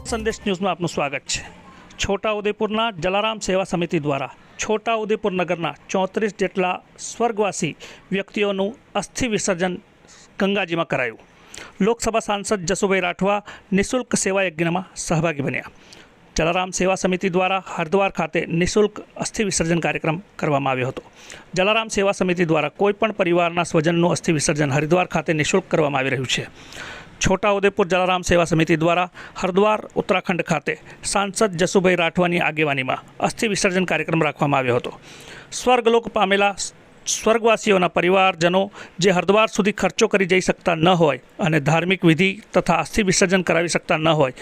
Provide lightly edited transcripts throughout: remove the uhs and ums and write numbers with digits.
संदेश न्यूज़ में आपનું સ્વાગત છે। છોટાઉદેપુરના જલારામ સેવા સમિતિ દ્વારા છોટાઉદેપુર નગરના 34 જેટલા સ્વર્ગવાસી વ્યક્તિઓનું અસ્થિ વિસર્જન ગંગાજીમાં કરાયું। લોકસભા સાંસદ જસુભાઈ રાઠવા નિઃશુલ્ક સેવા યજ્ઞમાં સહભાગી બન્યા। જલારામ સેવા સમિતિ દ્વારા હરદ્વાર ખાતે નિઃશુલ્ક અસ્થિ વિસર્જન કાર્યક્રમ કરવામાં આવ્યો હતો। જલારામ સેવા સમિતિ દ્વારા કોઈપણ પરિવારના સ્વજનનું અસ્થિ વિસર્જન હરિદ્વાર ખાતે નિઃશુલ્ક કરવામાં આવી રહ્યું છે। છોટાઉદેપુર જલારામ સેવા સમિતિ દ્વારા હરદ્વાર ઉત્તરાખંડ ખાતે સાંસદ જસુભાઈ રાઠવાની આગેવાનીમાં અસ્થિ વિસર્જન કાર્યક્રમ રાખવામાં આવ્યો હતો। સ્વર્ગલોક પામેલા સ્વર્ગવાસીઓના પરિવારજનો જે હરદ્વાર સુધી ખર્ચો કરી જઈ શકતા ન હોય અને ધાર્મિક વિધિ તથા અસ્થિ વિસર્જન કરાવી શકતા ન હોય,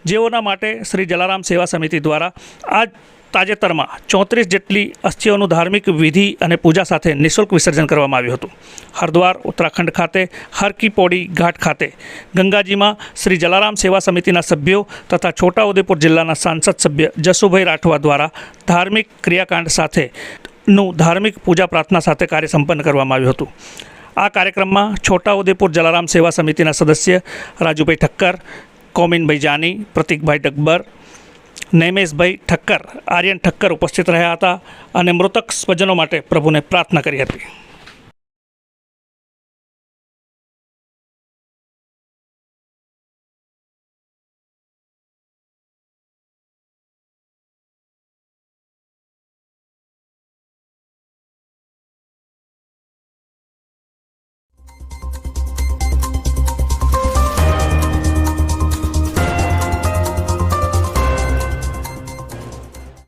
જેઓના માટે શ્રી જલારામ સેવા સમિતિ દ્વારા આજ તાજેતરમાં 34 જેટલી અસ્થિઓનું ધાર્મિક વિધિ અને પૂજા સાથે નિઃશુલ્ક વિસર્જન કરવામાં આવ્યું હતું। હરદ્વાર ઉત્તરાખંડ ખાતે હરકી પૌડી ઘાટ ખાતે ગંગાજીમાં શ્રી જલારામ સેવા સમિતિના સભ્યો તથા છોટાઉદેપુર જિલ્લાના સાંસદ સભ્ય જસુભાઈ રાઠવા દ્વારા ધાર્મિક ક્રિયાકાંડ સાથેનું ધાર્મિક પૂજા પ્રાર્થના સાથે કાર્ય સંપન્ન કરવામાં આવ્યું હતું। આ કાર્યક્રમમાં છોટાઉદેપુર જલારામ સેવા સમિતિના સદસ્ય રાજુભાઈ ઠક્કર, કોમિનભાઈ જાની, પ્રતિકભાઈ ડગબર, નૈમેશભાઈ ઠક્કર, આર્યન ઠક્કર ઉપસ્થિત રહ્યા હતા અને મૃતક સ્વજનો માટે પ્રભુને પ્રાર્થના કરી હતી।